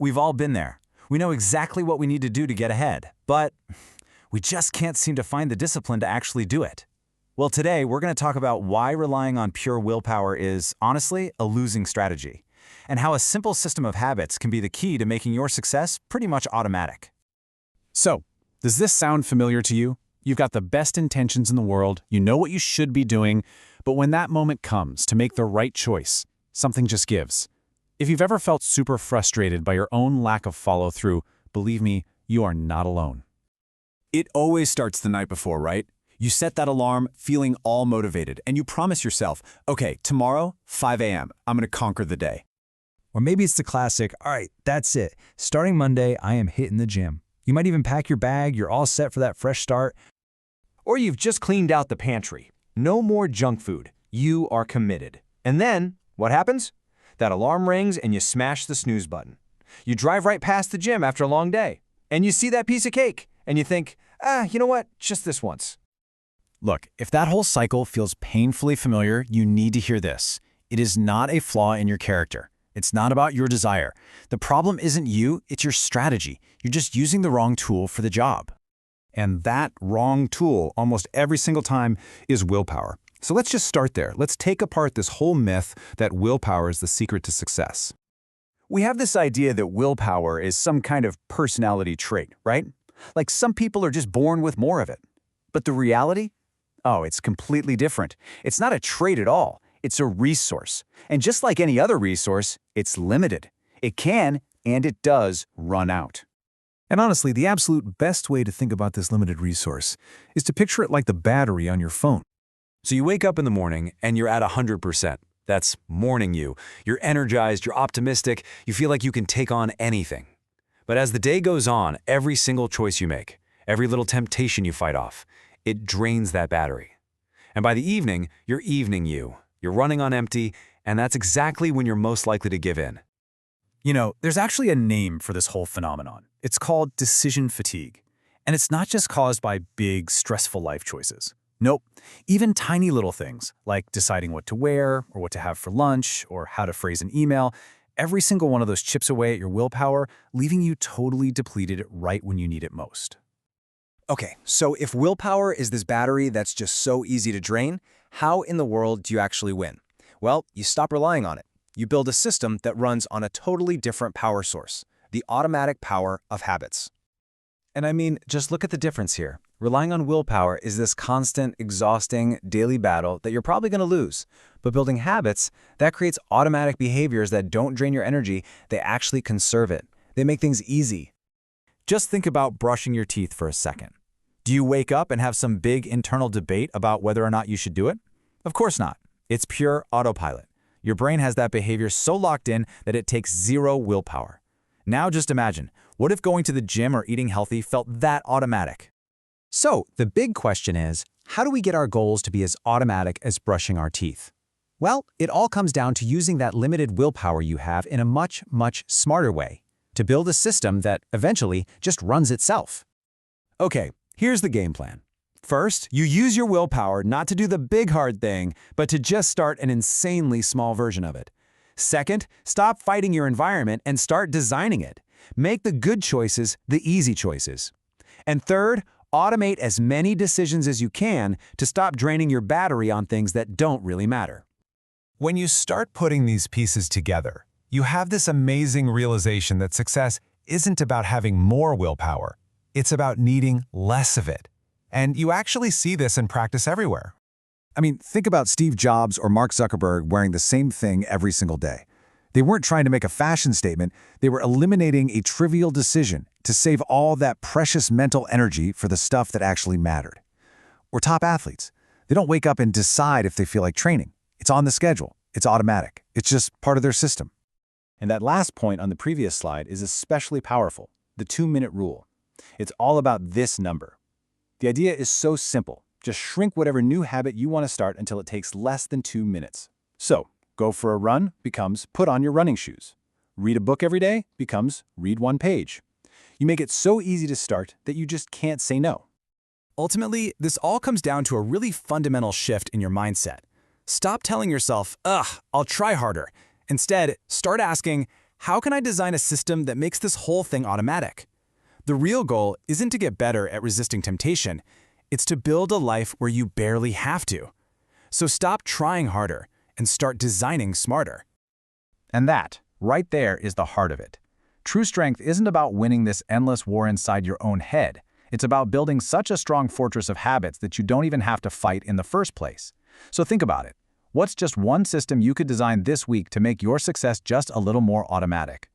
We've all been there. We know exactly what we need to do to get ahead, but we just can't seem to find the discipline to actually do it. Well, today we're going to talk about why relying on pure willpower is, honestly, a losing strategy, and how a simple system of habits can be the key to making your success pretty much automatic. So, does this sound familiar to you? You've got the best intentions in the world, you know what you should be doing, but when that moment comes to make the right choice, something just gives. If you've ever felt super frustrated by your own lack of follow-through, believe me, you are not alone. It always starts the night before, right? You set that alarm feeling all motivated, and you promise yourself, okay, tomorrow, 5 a.m., I'm going to conquer the day. Or maybe it's the classic, all right, that's it. Starting Monday, I am hitting the gym. You might even pack your bag, you're all set for that fresh start. Or you've just cleaned out the pantry. No more junk food. You are committed. And then, what happens? That alarm rings and you smash the snooze button. You drive right past the gym after a long day, and you see that piece of cake, and you think, you know what, just this once. Look, if that whole cycle feels painfully familiar, you need to hear this. It is not a flaw in your character. It's not about your desire. The problem isn't you, it's your strategy. You're just using the wrong tool for the job. And that wrong tool, almost every single time, is willpower. So let's just start there. Let's take apart this whole myth that willpower is the secret to success. We have this idea that willpower is some kind of personality trait, right? Like some people are just born with more of it. But the reality? Oh, it's completely different. It's not a trait at all. It's a resource. And just like any other resource, it's limited. It can, and it does, run out. And honestly, the absolute best way to think about this limited resource is to picture it like the battery on your phone. So you wake up in the morning and you're at 100%. That's morning you. You're energized, you're optimistic, you feel like you can take on anything. But as the day goes on, every single choice you make, every little temptation you fight off, it drains that battery. And by the evening, you're evening you. You're running on empty, and that's exactly when you're most likely to give in. There's actually a name for this whole phenomenon. It's called decision fatigue. And it's not just caused by big, stressful life choices. Nope, even tiny little things, like deciding what to wear, or what to have for lunch, or how to phrase an email, every single one of those chips away at your willpower, leaving you totally depleted right when you need it most. Okay, so if willpower is this battery that's just so easy to drain, how in the world do you actually win? Well, you stop relying on it. You build a system that runs on a totally different power source, the automatic power of habits. And I mean, just look at the difference here. Relying on willpower is this constant, exhausting, daily battle that you're probably going to lose. But building habits, that creates automatic behaviors that don't drain your energy, they actually conserve it. They make things easy. Just think about brushing your teeth for a second. Do you wake up and have some big internal debate about whether or not you should do it? Of course not. It's pure autopilot. Your brain has that behavior so locked in that it takes zero willpower. Now just imagine, what if going to the gym or eating healthy felt that automatic? So, the big question is, how do we get our goals to be as automatic as brushing our teeth? Well, it all comes down to using that limited willpower you have in a much, much smarter way, to build a system that eventually just runs itself. Okay, here's the game plan. First, you use your willpower not to do the big hard thing, but to just start an insanely small version of it. Second, stop fighting your environment and start designing it. Make the good choices the easy choices. And third, automate as many decisions as you can to stop draining your battery on things that don't really matter. When you start putting these pieces together, you have this amazing realization that success isn't about having more willpower. It's about needing less of it. And you actually see this in practice everywhere. I mean, think about Steve Jobs or Mark Zuckerberg wearing the same thing every single day. They weren't trying to make a fashion statement, they were eliminating a trivial decision to save all that precious mental energy for the stuff that actually mattered. Or top athletes. They don't wake up and decide if they feel like training. It's on the schedule. It's automatic. It's just part of their system. And that last point on the previous slide is especially powerful, the 2-minute rule. It's all about this number. The idea is so simple. Just shrink whatever new habit you want to start until it takes less than 2 minutes. So, go for a run becomes put on your running shoes. Read a book every day becomes read 1 page. You make it so easy to start that you just can't say no. Ultimately, this all comes down to a really fundamental shift in your mindset. Stop telling yourself, I'll try harder. Instead, start asking, how can I design a system that makes this whole thing automatic? The real goal isn't to get better at resisting temptation, it's to build a life where you barely have to. So stop trying harder and start designing smarter. And that, right there, is the heart of it. True strength isn't about winning this endless war inside your own head. It's about building such a strong fortress of habits that you don't even have to fight in the first place. So think about it. What's just one system you could design this week to make your success just a little more automatic?